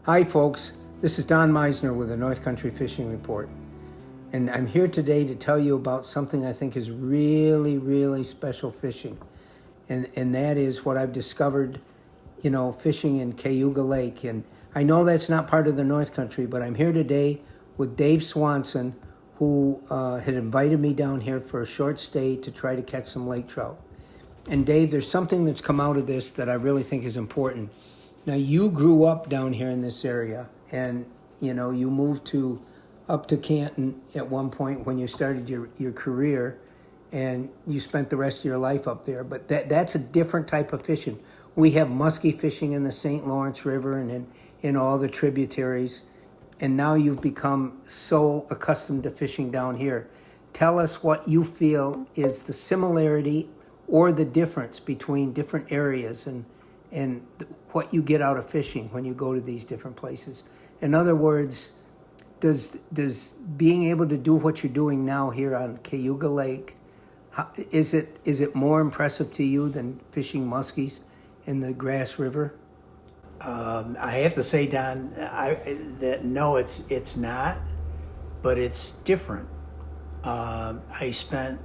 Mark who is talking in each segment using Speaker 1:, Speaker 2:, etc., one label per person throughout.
Speaker 1: Hi folks, this is Don Meissner with the North Country Fishing Report. And I'm here today to tell you about something I think is really special fishing. And that is what I've discovered, fishing in Cayuga Lake. And I know that's not part of the North Country, but I'm here today with Dave Swanson, who had invited me down here for a short stay to try to catch some lake trout. And Dave, there's something that's come out of this that I really think is important. Now, you grew up down here in this area, and you moved up to Canton at one point when you started your career, and you spent the rest of your life up there. But that's a different type of fishing. We have muskie fishing in the St. Lawrence River and in all the tributaries, and now you've become so accustomed to fishing down here. Tell us what you feel is the similarity or the difference between different areas and what you get out of fishing when you go to these different places. In other words, does being able to do what you're doing now here on Cayuga Lake, is it more impressive to you than fishing muskies in the Grass River?
Speaker 2: I have to say, Don, that no, it's not, but it's different. I spent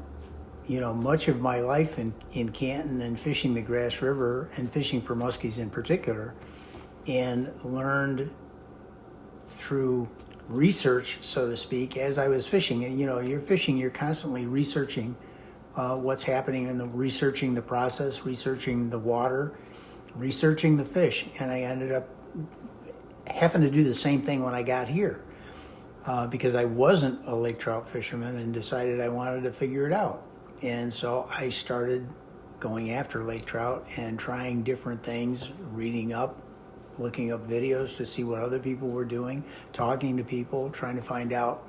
Speaker 2: much of my life in Canton and fishing the Grass River and fishing for muskies in particular, and learned through research, so to speak, as I was fishing. And you're fishing, you're constantly researching what's happening and researching the process, researching the water, researching the fish. And I ended up having to do the same thing when I got here because I wasn't a lake trout fisherman and decided I wanted to figure it out. And so I started going after lake trout and trying different things, reading up, looking up videos to see what other people were doing, talking to people, trying to find out,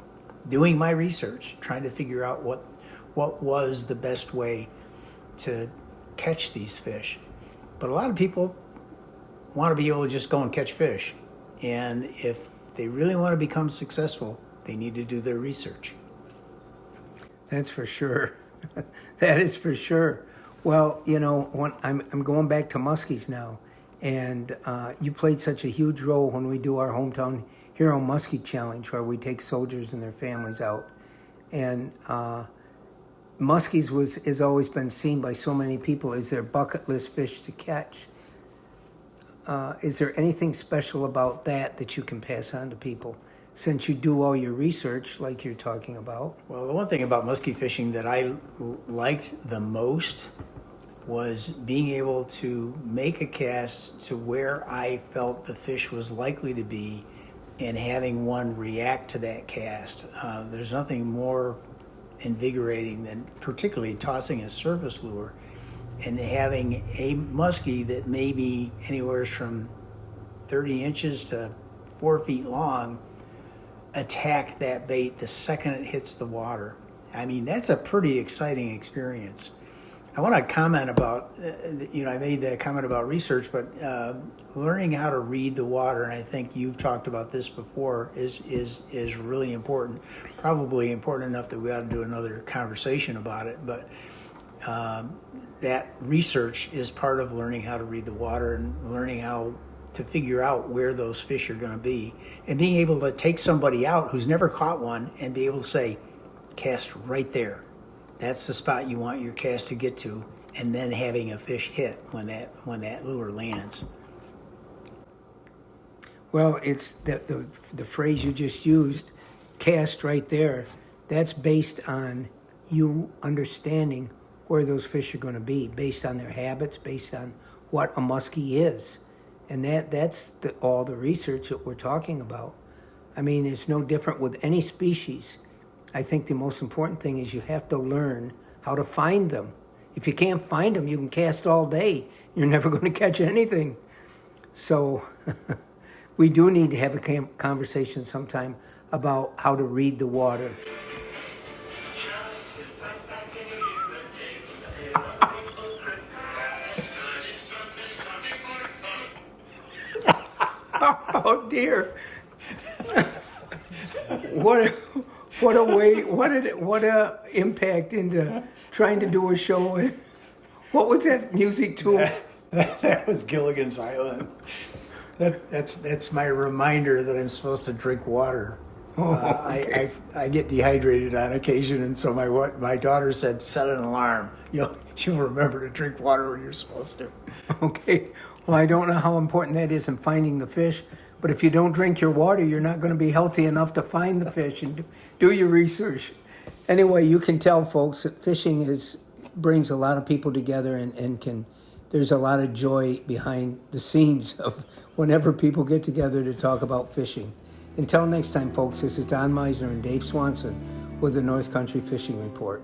Speaker 2: doing my research, trying to figure out what was the best way to catch these fish. But a lot of people want to be able to just go and catch fish. And if they really want to become successful, they need to do their research.
Speaker 1: That's for sure. That is for sure. Well, when I'm going back to muskies now, and you played such a huge role when we do our Hometown Hero Muskie Challenge, where we take soldiers and their families out. And muskies has always been seen by so many people as their bucket list fish to catch. Is there anything special about that you can pass on to people, since you do all your research like you're talking about?
Speaker 2: Well, the one thing about muskie fishing that I liked the most was being able to make a cast to where I felt the fish was likely to be and having one react to that cast. There's nothing more invigorating than particularly tossing a surface lure and having a muskie that may be anywhere from 30 inches to 4 feet long attack that bait the second it hits the water. I mean, that's a pretty exciting experience. I want to comment about, I made that comment about research, but learning how to read the water, and I think you've talked about this before, is really important. Probably important enough that we ought to do another conversation about it, but that research is part of learning how to read the water and learning how to figure out where those fish are going to be, and being able to take somebody out who's never caught one and be able to say, cast right there. That's the spot you want your cast to get to, and then having a fish hit when that lure lands.
Speaker 1: Well, it's the phrase you just used, cast right there. That's based on you understanding where those fish are going to be, based on their habits, based on what a muskie is. And that's all the research that we're talking about. I mean, it's no different with any species. I think the most important thing is you have to learn how to find them. If you can't find them, you can cast all day. You're never going to catch anything. So we do need to have a conversation sometime about how to read the water. Oh dear. What a impact into trying to do a show. What was that music too?
Speaker 2: That was Gilligan's Island. That's my reminder that I'm supposed to drink water.
Speaker 1: Oh, okay.
Speaker 2: I get dehydrated on occasion, and so my daughter said, set an alarm. You'll remember to drink water when you're supposed to.
Speaker 1: Okay. Well, I don't know how important that is in finding the fish, but if you don't drink your water, you're not going to be healthy enough to find the fish and do your research. Anyway, you can tell, folks, that fishing brings a lot of people together and there's a lot of joy behind the scenes of whenever people get together to talk about fishing. Until next time, folks, this is Don Meissner and Dave Swanson with the North Country Fishing Report.